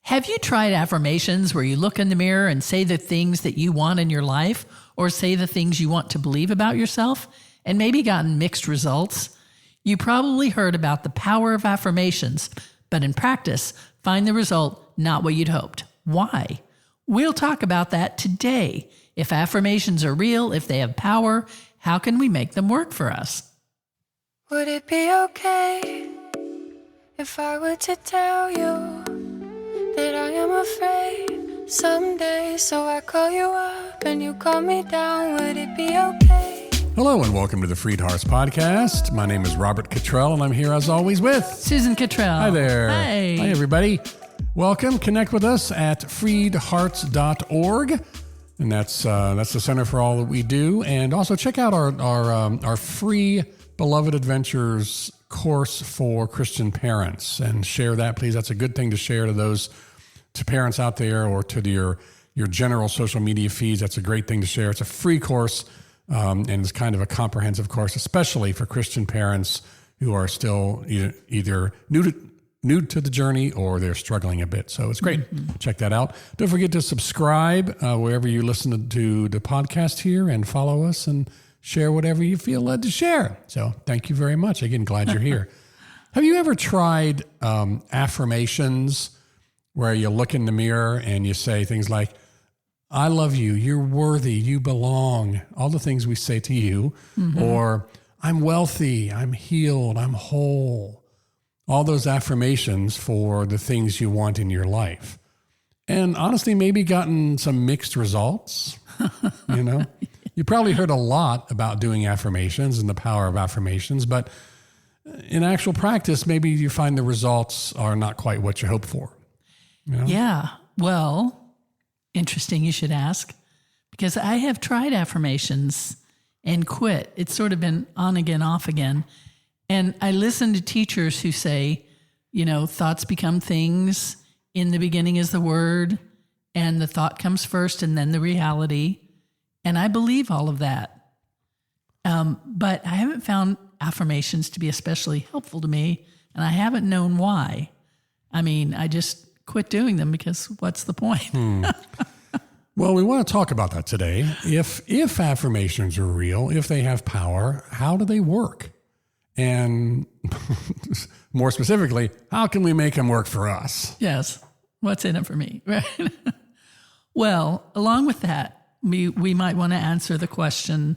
Have you tried affirmations where you look in the mirror and say the things that you want in your life or say the things you want to believe about yourself and maybe gotten mixed results? You probably heard about the power of affirmations, but in practice, find the result not what you'd hoped. Why? We'll talk about that today. If affirmations are real, if they have power, how can we make them work for us? Would it be okay if I were to tell you that I am afraid someday? So I call you up and you call me down. Would it be okay? Hello and welcome to the FreedHearts podcast. My name is Robert Cottrell and I'm here as always with Susan Cottrell. Hi there. Hi. Hi everybody. Welcome. Connect with us at freedhearts.org. And that's the center for all that we do. And also check out our free Beloved Adventures course for Christian parents and share that, please. That's a good thing to share to parents out there or to your general social media feeds. That's a great thing to share. It's a free course and it's kind of a comprehensive course, especially for Christian parents who are still either new to the journey or they're struggling a bit. So it's great. Mm-hmm. Check that out. Don't forget to subscribe wherever you listen to the podcast here and follow us and share whatever you feel led to share. So thank you very much. Again, glad you're here. Have you ever tried affirmations where you look in the mirror and you say things like, I love you, you're worthy, you belong, all the things we say to you, or I'm wealthy, I'm healed, I'm whole, all those affirmations for the things you want in your life. And honestly, maybe gotten some mixed results, You probably heard a lot about doing affirmations and the power of affirmations, but in actual practice, maybe you find the results are not quite what you hoped for. Yeah. Well, interesting you should ask, because I have tried affirmations and quit. It's sort of been on again, off again. And I listen to teachers who say, thoughts become things. In the beginning is the word, and the thought comes first and then the reality. And I believe all of that. But I haven't found affirmations to be especially helpful to me, and I haven't known why. I mean, I just quit doing them because what's the point? Well, we want to talk about that today. If affirmations are real, if they have power, how do they work? And more specifically, how can we make them work for us? Yes. What's in it for me? Right. Well, along with that, we might want to answer the question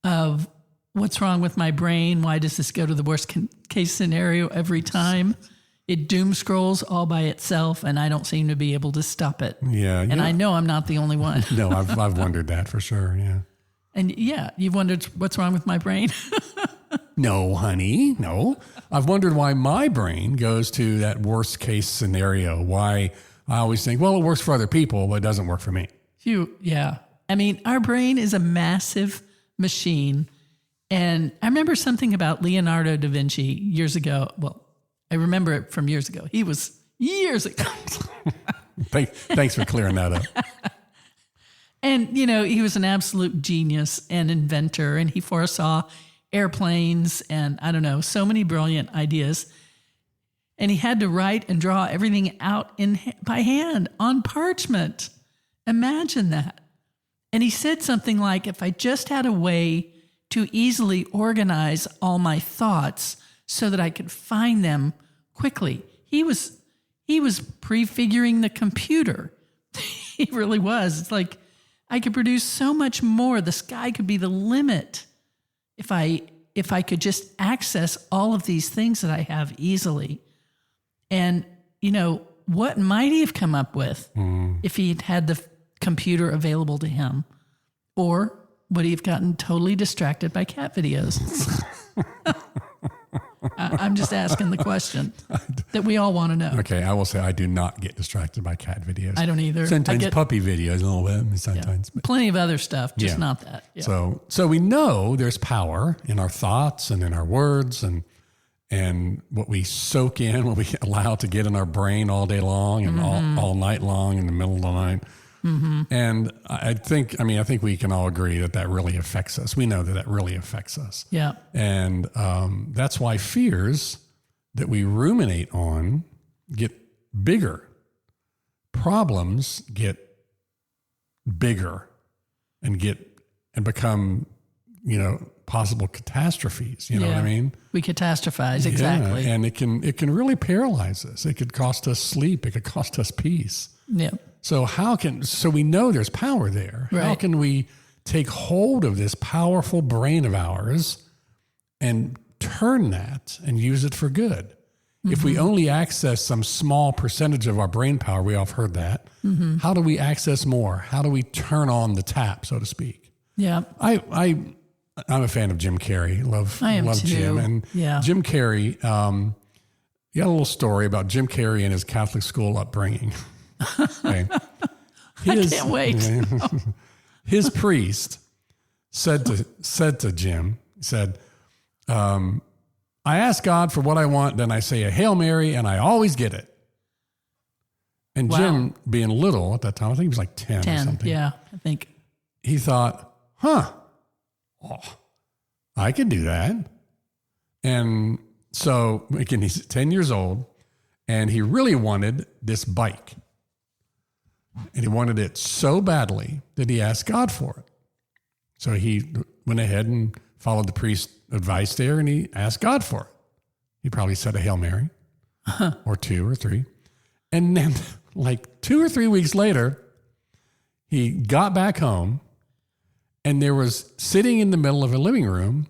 of what's wrong with my brain? Why does this go to the worst case scenario every time? It doom scrolls all by itself, and I don't seem to be able to stop it. Yeah. And I know I'm not the only one. No, I've wondered that for sure, yeah. And yeah, you've wondered what's wrong with my brain? No, honey, no. I've wondered why my brain goes to that worst case scenario, why I always think, well, it works for other people, but it doesn't work for me. Yeah. I mean, our brain is a massive machine. And I remember something about Leonardo da Vinci years ago. Well, I remember it from years ago. He was years ago. Thanks for clearing that up. And, he was an absolute genius and inventor, and he foresaw airplanes and, I don't know, so many brilliant ideas. And he had to write and draw everything out by hand on parchment. Imagine that. And he said something like, if I just had a way to easily organize all my thoughts so that I could find them quickly. He was prefiguring the computer. He really was. It's like I could produce so much more. The sky could be the limit if I could just access all of these things that I have easily. And, what might he have come up with if he had the computer available to him? Or would he have gotten totally distracted by cat videos? I'm just asking the question that we all want to know. Okay, I will say I do not get distracted by cat videos. I don't either. Sometimes puppy videos, a little bit, sometimes. Yeah. Plenty of other stuff, just not that. Yeah. So we know there's power in our thoughts and in our words and what we soak in, what we allow to get in our brain all day long and all night long in the middle of the night. Mm-hmm. And I think we can all agree that really affects us. We know that really affects us. Yeah. And that's why fears that we ruminate on get bigger. problems get bigger and become, possible catastrophes. You know what I mean? We catastrophize, exactly. Yeah, and it can really paralyze us. It could cost us sleep. It could cost us peace. Yeah. So we know there's power there. How Right. can we take hold of this powerful brain of ours and turn that and use it for good? If we only access some small percentage of our brain power, we all have heard that. How do we access more? How do we turn on the tap, so to speak? Yeah. I'm a fan of Jim Carrey. I am love too. Jim. And Yeah. Jim Carrey, you got a little story about Jim Carrey and his Catholic school upbringing. Okay. I can't wait. His priest said to Jim, I ask God for what I want, then I say a Hail Mary, and I always get it. And Wow. Jim, being little at that time, I think he was like 10 or 10. something. Yeah, I think. He thought, I could do that. And so, again, he's 10 years old, and he really wanted this bike. And he wanted it so badly that he asked God for it. So he went ahead and followed the priest's advice there, and he asked God for it. He probably said a Hail Mary or 2 or 3. And then like 2 or 3 weeks later, he got back home, and there was sitting in the middle of a living room,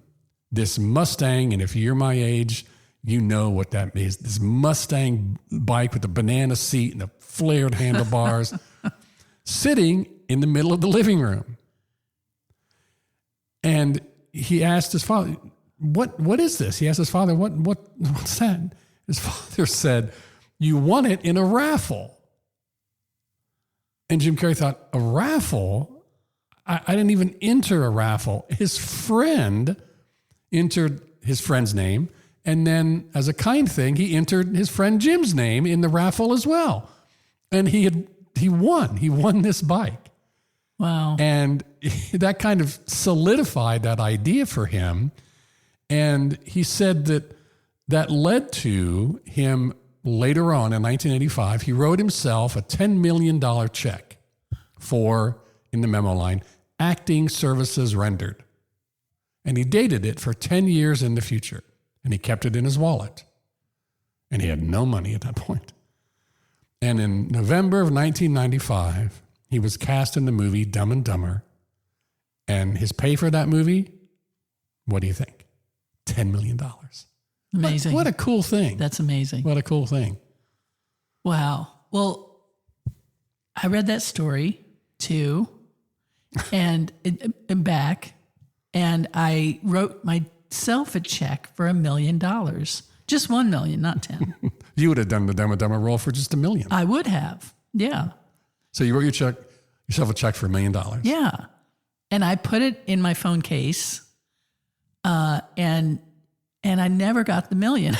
this Mustang. And if you're my age, you know what that is. This Mustang bike with the banana seat and the flared handlebars sitting in the middle of the living room. And he asked his father, what is this? He asked his father, what's that? His father said, you won it in a raffle. And Jim Carrey thought, a raffle? I didn't even enter a raffle. His friend entered his friend's name. And then as a kind thing, he entered his friend Jim's name in the raffle as well. And he won this bike. Wow. And that kind of solidified that idea for him. And he said that led to him later on in 1985, he wrote himself a $10 million check for, in the memo line, acting services rendered. And he dated it for 10 years in the future. And he kept it in his wallet. And he had no money at that point. And in November of 1995, he was cast in the movie Dumb and Dumber. And his pay for that movie, what do you think? $10 million. Amazing. What a cool thing. That's amazing. What a cool thing. Wow. Well, I read that story too, and back, and I wrote myself a check for $1 million. Just 1 million, not 10. You would have done the Dumb and Dumber role for just $1 million. I would have. Yeah. So you wrote yourself a check for $1 million. Yeah. And I put it in my phone case, and I never got the $1 million.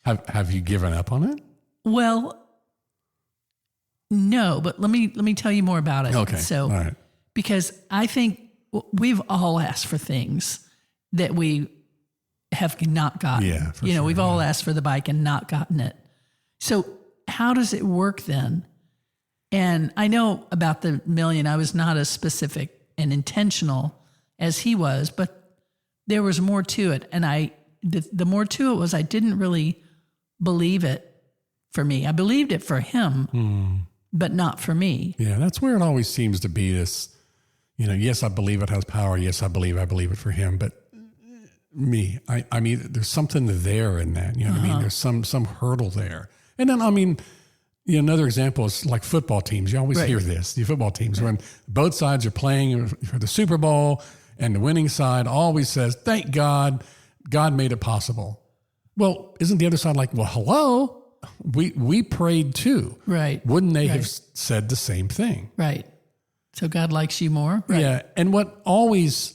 Have you given up on it? Well, no, but let me tell you more about it. Okay. So, all right. Because I think we've all asked for things that we have not gotten. Yeah, for sure, we've all asked for the bike and not gotten it. So how does it work then? And I know about the $1 million. I was not as specific and intentional as he was, but there was more to it. And the more to it was I didn't really believe it for me. I believed it for him, but not for me. Yeah, that's where it always seems to be this, yes, I believe it has power. Yes, I believe it for him. But me, I mean, there's something there in that. You know what I mean? There's some hurdle there. And then, I mean, another example is like football teams. You always hear this. The football teams, when both sides are playing for the Super Bowl and the winning side always says, thank God, God made it possible. Well, isn't the other side like, well, hello? We prayed too. Right. Wouldn't they have said the same thing? Right. So God likes you more? Right. Yeah. And what I always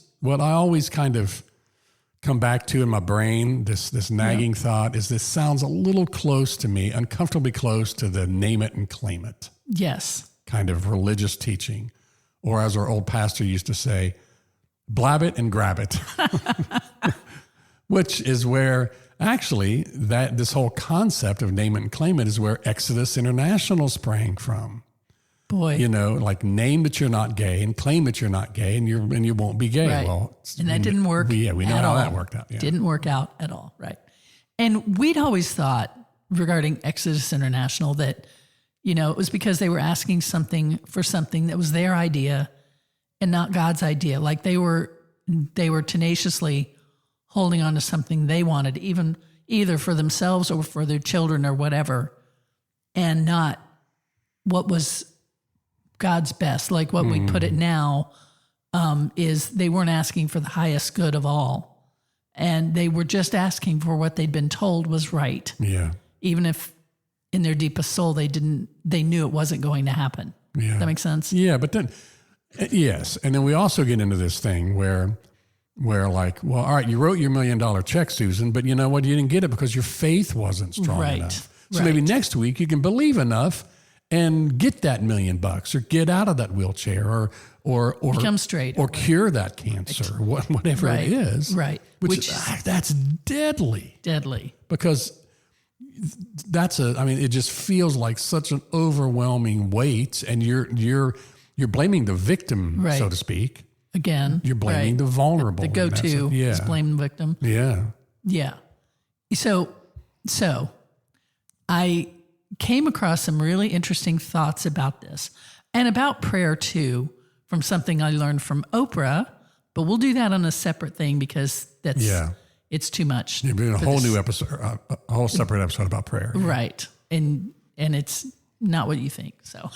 kind of come back to in my brain, this nagging thought, is this sounds a little close to me, uncomfortably close to the name it and claim it Yes. kind of religious teaching. Or as our old pastor used to say, blab it and grab it. Which is where actually, this whole concept of name it and claim it is where Exodus International sprang from. Boy. Like name that you're not gay and claim that you're not gay and you won't be gay. Right. Well, and that didn't work. We know at how all. that worked out. Yeah. Didn't work out at all. Right. And we'd always thought regarding Exodus International that, it was because they were asking for something that was their idea and not God's idea. Like they were tenaciously holding on to something they wanted, even either for themselves or for their children or whatever, and not what was God's best. Like what we put it now is they weren't asking for the highest good of all. And they were just asking for what they'd been told was right. Yeah. Even if in their deepest soul, they knew it wasn't going to happen. Yeah. That makes sense? Yeah. But then, yes. And then we also get into this thing where like, well, all right, you wrote your $1 million check, Susan, but you know what? You didn't get it because your faith wasn't strong enough. So maybe next week you can believe enough and get that $1 million or get out of that wheelchair or become straight or cure that cancer, whatever it is. Right. Which that's deadly. Deadly. Because it just feels like such an overwhelming weight, and you're blaming the victim, so to speak. Again, you're blaming the vulnerable. The go-to is blame the victim. Yeah. Yeah. So I came across some really interesting thoughts about this and about prayer too, from something I learned from Oprah, but we'll do that on a separate thing because it's too much. You're doing a whole new episode, a whole separate episode about prayer. Right. And it's not what you think. So,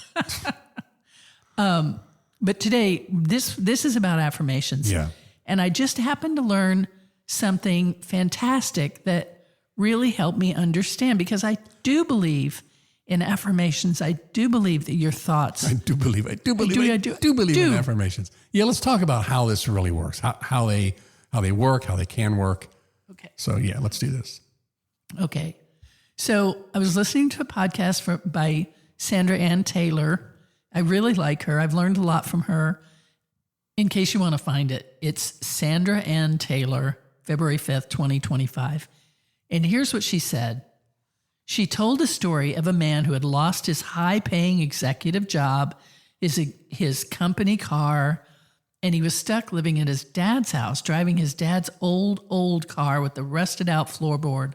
but today, this is about affirmations. Yeah. And I just happened to learn something fantastic that really helped me understand, because I do believe in affirmations. I do believe that your thoughts. I do believe in affirmations. Yeah, let's talk about how this really works, how they work, how they can work. Okay. So yeah, let's do this. Okay. So I was listening to a podcast by Sandra Ann Taylor. I really like her. I've learned a lot from her. In case you want to find it, it's Sandra Ann Taylor, February 5th, 2025. And here's what she said. She told a story of a man who had lost his high-paying executive job, his company car, and he was stuck living at his dad's house, driving his dad's old car with the rusted-out floorboard.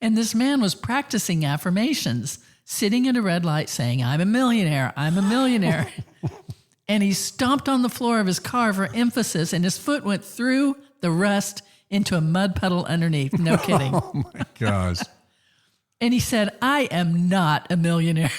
And this man was practicing affirmations, sitting at a red light saying, I'm a millionaire, I'm a millionaire. And he stomped on the floor of his car for emphasis, and his foot went through the rust into a mud puddle underneath. No kidding. Oh, my gosh. And he said, I am not a millionaire.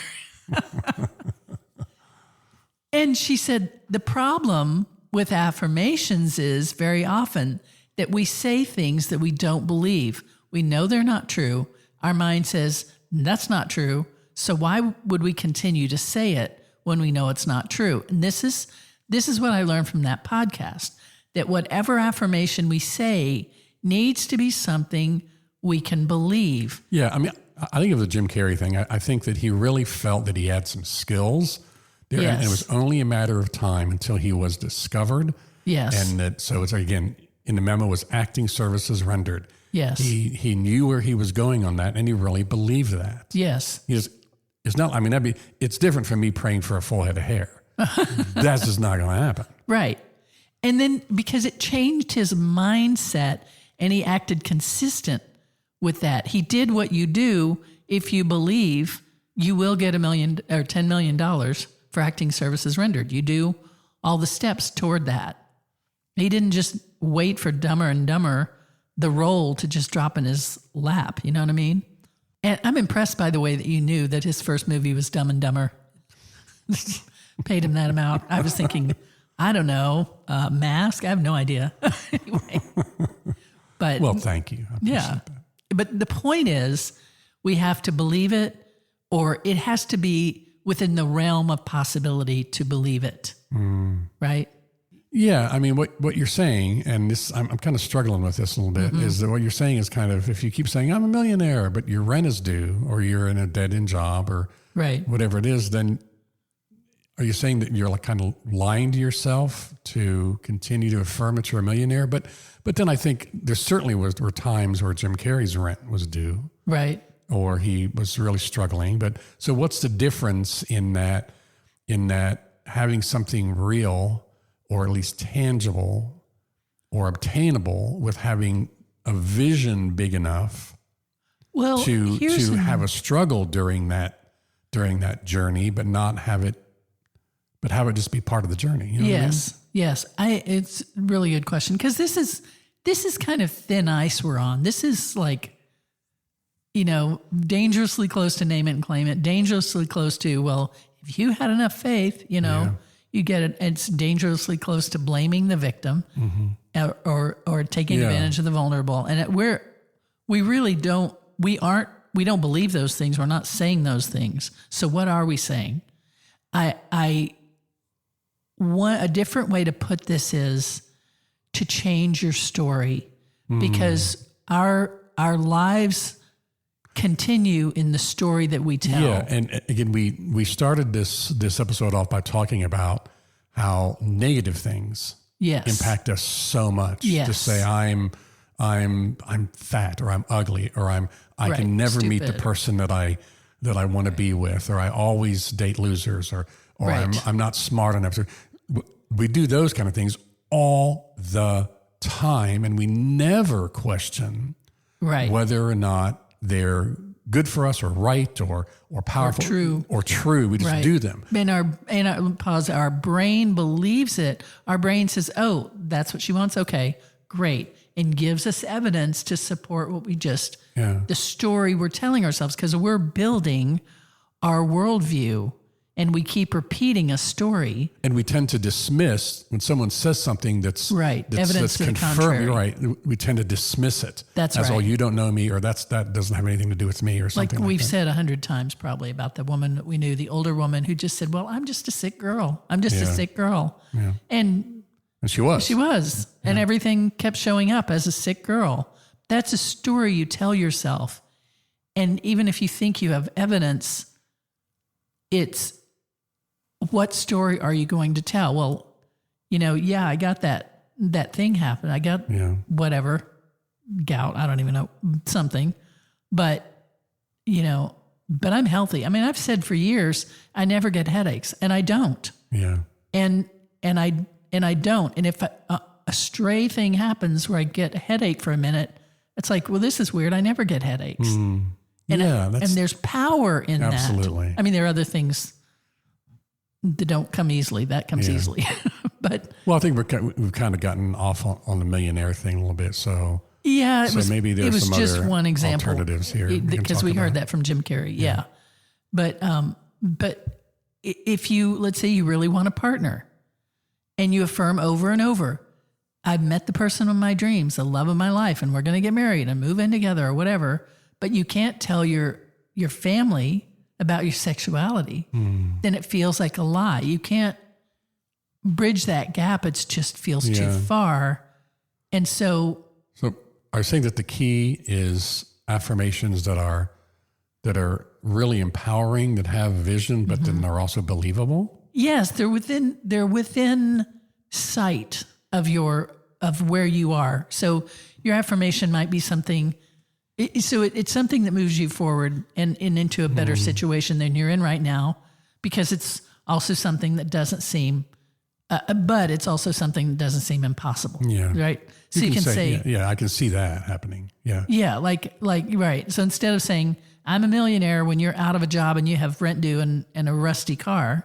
And she said, the problem with affirmations is very often that we say things that we don't believe. We know they're not true. Our mind says, that's not true. So why would we continue to say it when we know it's not true? And this is what I learned from that podcast, that whatever affirmation we say needs to be something we can believe. Yeah, I mean, I think of the Jim Carrey thing. I think that he really felt that he had some skills there, Yes. and it was only a matter of time until he was discovered. Yes. And that, so it's again, in the memo was acting services rendered. Yes. He knew where he was going on that, and he really believed that. Yes. It's not, I mean, it's different from me praying for a full head of hair. That's just not going to happen. Right. And then because it changed his mindset and he acted consistent with that. He did what you do if you believe you will get $1 million or $10 million for acting services rendered. You do all the steps toward that. He didn't just wait for Dumber and Dumber, the role to just drop in his lap. You know what I mean? And I'm impressed by the way that you knew that his first movie was Dumb and Dumber. Paid him that amount. I was thinking, I don't know, Mask? I have no idea. Anyway. But Well, thank you. I appreciate that. But the point is, we have to believe it, or it has to be within the realm of possibility to believe it. Right? Yeah, I mean, what you're saying, and this, I'm kind of struggling with this a little bit, is that what you're saying is kind of, if you keep saying, I'm a millionaire, but your rent is due, or you're in a dead-end job, or Right. whatever it is, then are you saying that you're like kind of lying to yourself to continue to affirm that you're a millionaire? But then I think there certainly were times where Jim Carrey's rent was due. Right. Or he was really struggling. But so what's the difference in that having something real or at least tangible or obtainable with having a vision big enough to have a struggle during that journey, but not have it just be part of the journey. You know what I mean? Yes. It's a really good question, because this is kind of thin ice we're on. This is like, dangerously close to name it and claim it, dangerously close to, well, if you had enough faith, you get it. It's dangerously close to blaming the victim or taking advantage of the vulnerable. And we don't believe those things. We're not saying those things. So what are we saying? A different way to put this is to change your story, because our lives continue in the story that we tell. Yeah, and again, we started this episode off by talking about how negative things impact us so much. Yes. To say I'm fat, or I'm ugly, or I can never meet the person that I want to be with, or I always date losers, or I'm not smart enough. We do those kind of things all the time, and we never question whether or not they're good for us, or right, or powerful, or true. We just do them. And our brain believes it. Our brain says, "Oh, that's what she wants. Okay, great," and gives us evidence to support what the story we're telling ourselves, because we're building our worldview. And we keep repeating a story. And we tend to dismiss when someone says something that's evidence to confirmed. The contrary. Right. We tend to dismiss it. That's as, right. "Oh, you don't know me," or that doesn't have anything to do with me," or something like we've that. said 100 times probably about the woman that we knew, the older woman who just said, "Well, I'm just a sick girl. I'm just a sick girl." Yeah. And she was. Yeah. And everything kept showing up as a sick girl. That's a story you tell yourself. And even if you think you have evidence, it's, what story are you going to tell? Well, I got that thing happen. I got whatever, gout. I don't even know, something, but I'm healthy. I mean, I've said for years, I never get headaches, and I don't. Yeah. And I don't. And if a stray thing happens where I get a headache for a minute, it's like, well, this is weird. I never get headaches. And there's power in that. Absolutely. I mean, there are other things that don't come easily. That comes easily. But I think we've kind of gotten off on the millionaire thing a little bit. So maybe there's some just other one example alternatives here, because we heard that from Jim Carrey. Yeah. But if let's say you really want a partner, and you affirm over and over, "I've met the person of my dreams, the love of my life, and we're going to get married and move in together," or whatever, but you can't tell your family about your sexuality, then it feels like a lie. You can't bridge that gap. It just feels too far. And so are you saying that the key is affirmations that are really empowering, that have vision, but then are also believable? Yes, they're within sight of where you are. So your affirmation might be something. It's something that moves you forward and into a better situation than you're in right now, because it's also something that doesn't seem, but it's also something that doesn't seem impossible. Yeah. Right. So you can say, I can see that happening. Yeah. Yeah. Like, right. So instead of saying, "I'm a millionaire," when you're out of a job and you have rent due and a rusty car,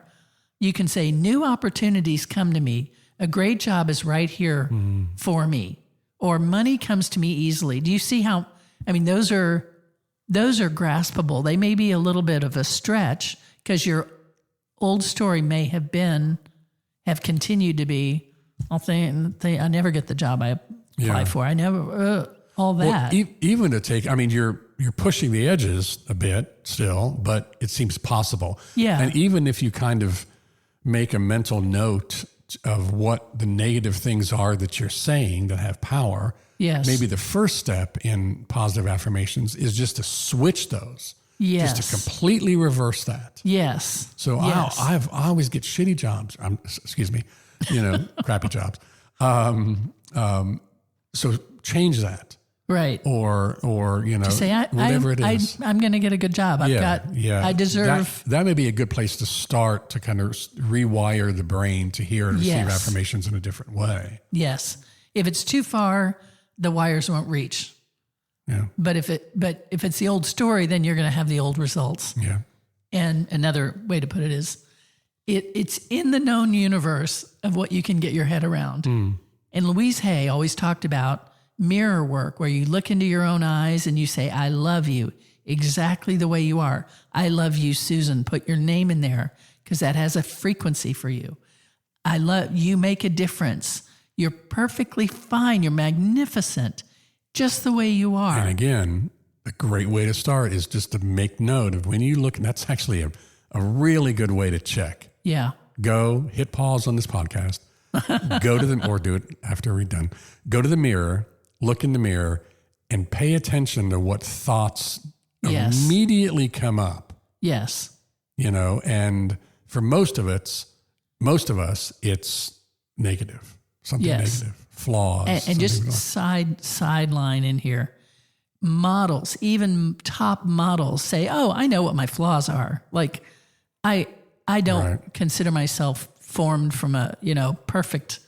you can say, "New opportunities come to me. A great job is right here for me," or "Money comes to me easily." Do you see how? I mean, those are graspable. They may be a little bit of a stretch, because your old story may have continued to be, I never get the job I apply for. I never, all that. Well, even to take, I mean, you're pushing the edges a bit still, but it seems possible. Yeah. And even if you kind of make a mental note of what the negative things are that you're saying that have power, maybe the first step in positive affirmations is just to switch those. Yes. just to completely reverse that. Yes. So yes. I always get shitty jobs. Excuse me, crappy jobs. So change that. Right. Or to say, whatever it is. I'm going to get a good job. I deserve. That may be a good place to start to kind of rewire the brain to hear and receive affirmations in a different way. Yes. If it's too far, the wires won't reach. Yeah. But if it's the old story, then you're going to have the old results. Yeah. And another way to put it is, it's in the known universe of what you can get your head around. And Louise Hay always talked about mirror work, where you look into your own eyes and you say, I love you exactly the way you are. I love you, Susan. Put your name in there because that has a frequency for you. I love you. Make a difference. You're perfectly fine. You're magnificent just the way you are. And again, a great way to start is just to make note of when you look, and that's actually a really good way to check. Yeah. Go hit pause on this podcast, go to them, or do it after we're done. Go to the mirror, look in the mirror, and pay attention to what thoughts immediately come up. Yes. And for most of us, it's negative, something negative, flaws. And just sideline in here. Models, even top models say, oh, I know what my flaws are. Like I don't consider myself formed from a, perfect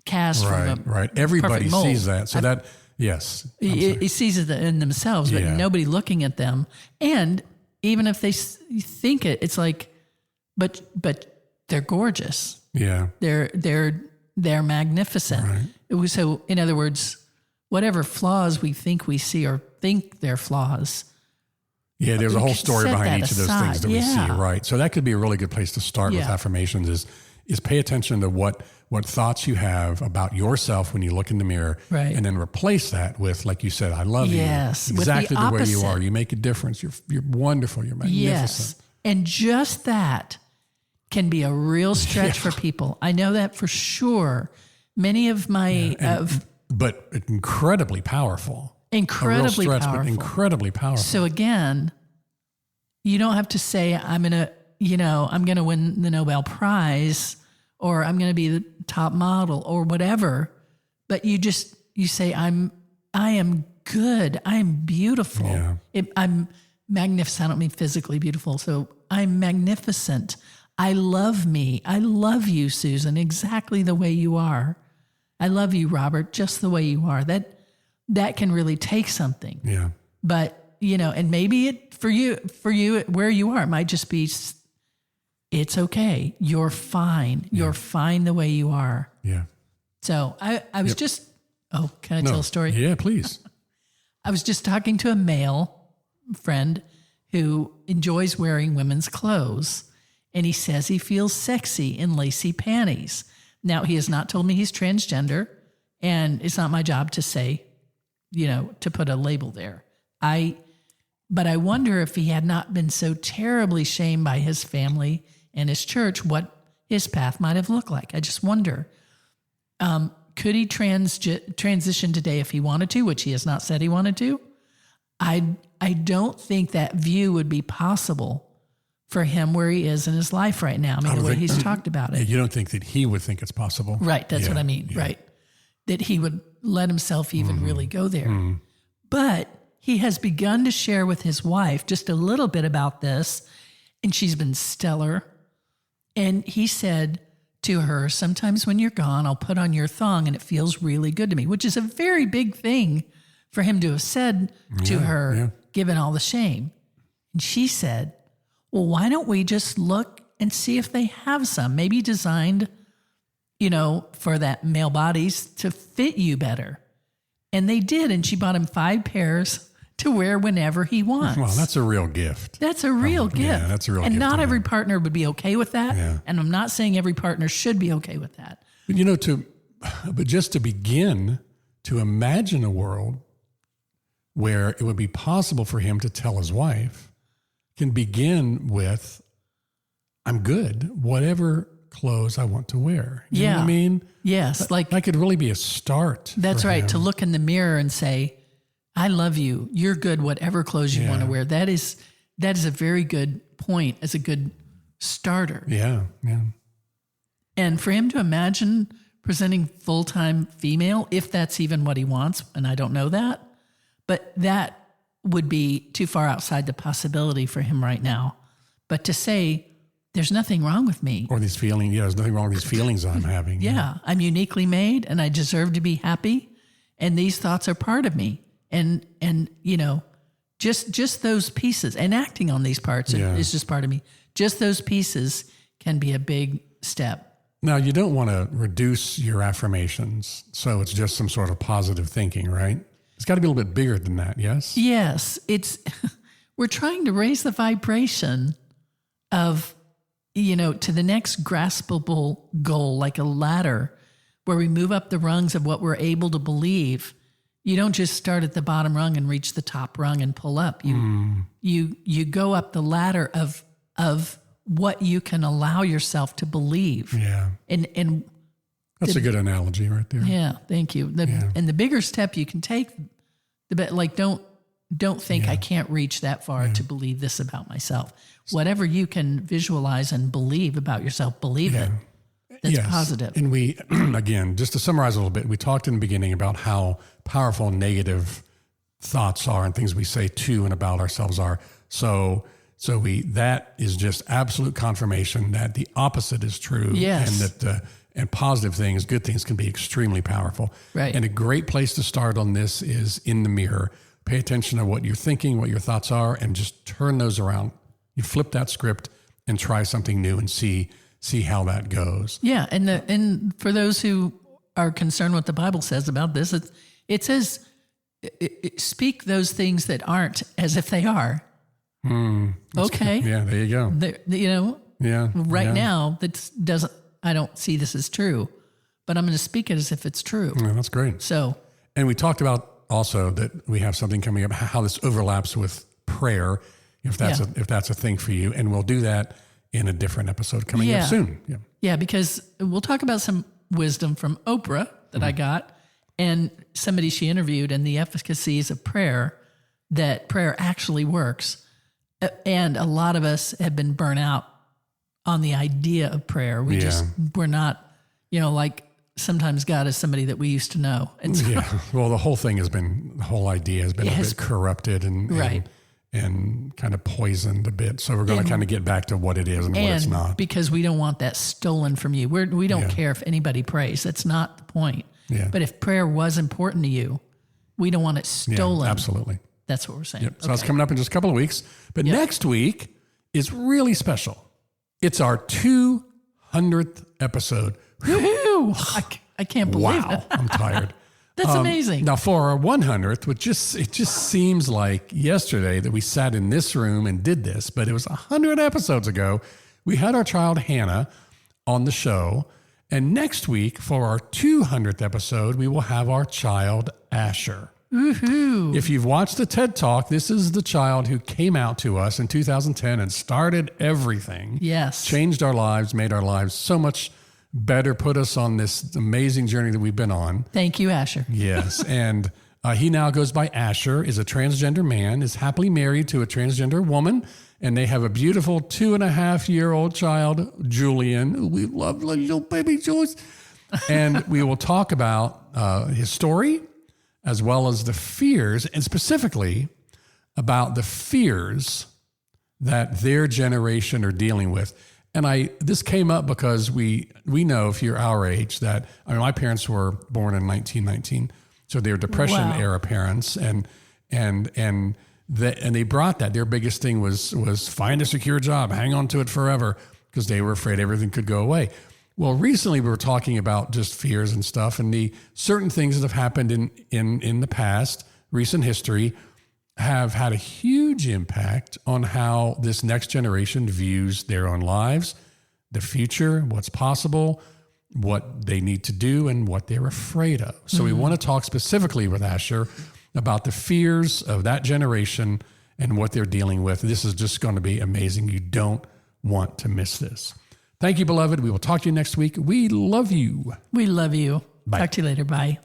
cast from a Everybody mold. sees that. So yes. He sees it in themselves, but nobody looking at them. And even if they think it, it's like, but they're gorgeous. Yeah. They're magnificent. Right. So in other words, whatever flaws we think we see or think they're flaws. Yeah, there's a whole story behind each of those things that we see, right? So that could be a really good place to start with affirmations is pay attention to what thoughts you have about yourself when you look in the mirror, and then replace that with, like you said, I love you, exactly the way you are. You make a difference. You're wonderful. You're magnificent. Yes, and just that can be a real stretch for people. I know that for sure. Many of my but incredibly powerful. Incredibly stretch, powerful. But incredibly powerful. So again, you don't have to say I'm gonna win the Nobel Prize or I'm gonna be the top model or whatever. But you say I am good. I am beautiful. Yeah. I'm magnificent. I don't mean physically beautiful. So I'm magnificent. I love me. I love you, Susan, exactly the way you are. I love you, Robert, just the way you are. That can really take something. Yeah. But, and maybe for you, where you are, it might just be, it's okay. You're fine. Yeah. You're fine the way you are. Yeah. So I was can I tell a story? Yeah, please. I was just talking to a male friend who enjoys wearing women's clothes. And he says he feels sexy in lacy panties. Now, he has not told me he's transgender, and it's not my job to say, to put a label there. But I wonder if he had not been so terribly shamed by his family and his church, what his path might have looked like. I just wonder, could he transition today if he wanted to, which he has not said he wanted to? I don't think that view would be possible for him where he is in his life right now. I mean, the way he's talked about it. You don't think that he would think it's possible? Right. That's what I mean. Yeah. Right. That he would let himself even really go there. Mm-hmm. But he has begun to share with his wife just a little bit about this, and she's been stellar. And he said to her, sometimes when you're gone, I'll put on your thong and it feels really good to me, which is a very big thing for him to have said to her, given all the shame. And she said, well, why don't we just look and see if they have some, maybe designed, for that male bodies to fit you better. And they did. And she bought him 5 pairs to wear whenever he wants. Well, that's a real gift. That's a real gift. Yeah, that's a real gift. And not every partner would be okay with that. Yeah. And I'm not saying every partner should be okay with that. But just to begin to imagine a world where it would be possible for him to tell his wife, can begin with, I'm good, whatever clothes I want to wear. You know what I mean? Yes. That could really be a start. That's right. To look in the mirror and say, I love you. You're good, whatever clothes you want to wear. that is a very good point as a good starter. Yeah. Yeah. And for him to imagine presenting full-time female, if that's even what he wants, and I don't know that, but that would be too far outside the possibility for him right now. But to say, there's nothing wrong with me. Or these feelings. Yeah. There's nothing wrong with these feelings I'm having. Yeah. I'm uniquely made and I deserve to be happy. And these thoughts are part of me. And you know, just those pieces and acting on these parts is just part of me. Just those pieces can be a big step. Now, you don't want to reduce your affirmations, so it's just some sort of positive thinking, right? It's got to be a little bit bigger than that, yes? Yes, we're trying to raise the vibration of, you know, to the next graspable goal, like a ladder where we move up the rungs of what we're able to believe. You don't just start at the bottom rung and reach the top rung and pull up. You go up the ladder of what you can allow yourself to believe. Yeah. And that's a good analogy right there. yeah, thank you. And the bigger step you can take, the better. Like don't think I can't reach that far to believe this about myself. Whatever you can visualize and believe about yourself, believe it. That's positive. And we, again, just to summarize a little bit, we talked in the beginning about how powerful negative thoughts are and things we say to and about ourselves are. So that is just absolute confirmation that the opposite is true. Yes. And that and positive things, good things can be extremely powerful. Right. And a great place to start on this is in the mirror. Pay attention to what you're thinking, what your thoughts are, and just turn those around. You flip that script and try something new and see how that goes. Yeah, and for those who are concerned what the Bible says about this, it says speak those things that aren't as if they are. Okay. Yeah, there you go. You know. Yeah. Right now, that doesn't. I don't see this as true, but I'm going to speak it as if it's true. Yeah, that's great. So. And we talked about also that we have something coming up, how this overlaps with prayer, if that's a thing for you, and we'll do that in a different episode coming up soon. Yeah. Yeah, because we'll talk about some wisdom from Oprah that I got and somebody she interviewed and the efficacies of prayer, that prayer actually works. And a lot of us have been burnt out on the idea of prayer. We're not, you know, like sometimes God is somebody that we used to know. And so, well, the whole idea has been a bit corrupted and kind of poisoned a bit. So we're going to kind of get back to what it is and what it's not. Because we don't want that stolen from you. We don't care if anybody prays. That's not the point. Yeah. But if prayer was important to you, we don't want it stolen. Yeah, absolutely. That's what we're saying. Yep. So that's coming up in just a couple of weeks. But next week is really special. It's our 200th episode. Woo-hoo! I can't believe it. I'm tired. That's amazing. Now for our 100th, it just seems like yesterday that we sat in this room and did this, but it was 100 episodes ago. We had our child Hannah on the show, and next week for our 200th episode, we will have our child Asher. Woohoo! If you've watched the TED Talk, this is the child who came out to us in 2010 and started everything. Yes. Changed our lives, made our lives so much better, put us on this amazing journey that we've been on. Thank you, Asher. Yes. And he now goes by Asher, is a transgender man, is happily married to a transgender woman, and they have a beautiful 2.5-year-old child, Julian. We love little baby Jules. And we will talk about his story as well as the fears, and specifically about the fears that their generation are dealing with. And this came up because we know, if you're our age, that my parents were born in 1919, so they're Depression era parents, and they brought that. Their biggest thing was find a secure job, hang on to it forever, because they were afraid everything could go away. Well, recently we were talking about just fears and stuff, and the certain things that have happened in the past, recent history, have had a huge impact on how this next generation views their own lives, the future, what's possible, what they need to do, and what they're afraid of. So we want to talk specifically with Asher about the fears of that generation and what they're dealing with. This is just going to be amazing. You don't want to miss this. Thank you, beloved. We will talk to you next week. We love you. We love you. Bye. Talk to you later. Bye.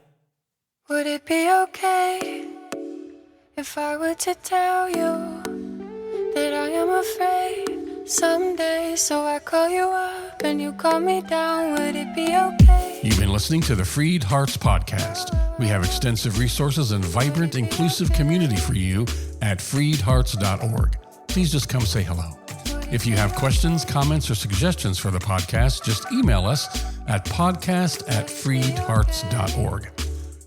Would it be okay if I were to tell you that I am afraid someday. So I call you up and you call me down. Would it be okay? You've been listening to the FreedHearts podcast. We have extensive resources and vibrant, inclusive community for you at FreedHearts.org. Please just come say hello. If you have questions, comments, or suggestions for the podcast, just email us at podcast@freedhearts.org.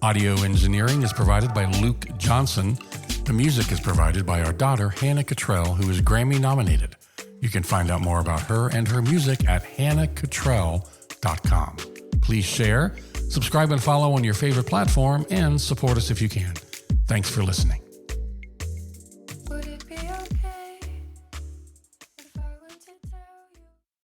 Audio engineering is provided by Luke Johnson. The music is provided by our daughter, Hannah Cottrell, who is Grammy nominated. You can find out more about her and her music at hannahcottrell.com. Please share, subscribe and follow on your favorite platform, and support us if you can. Thanks for listening.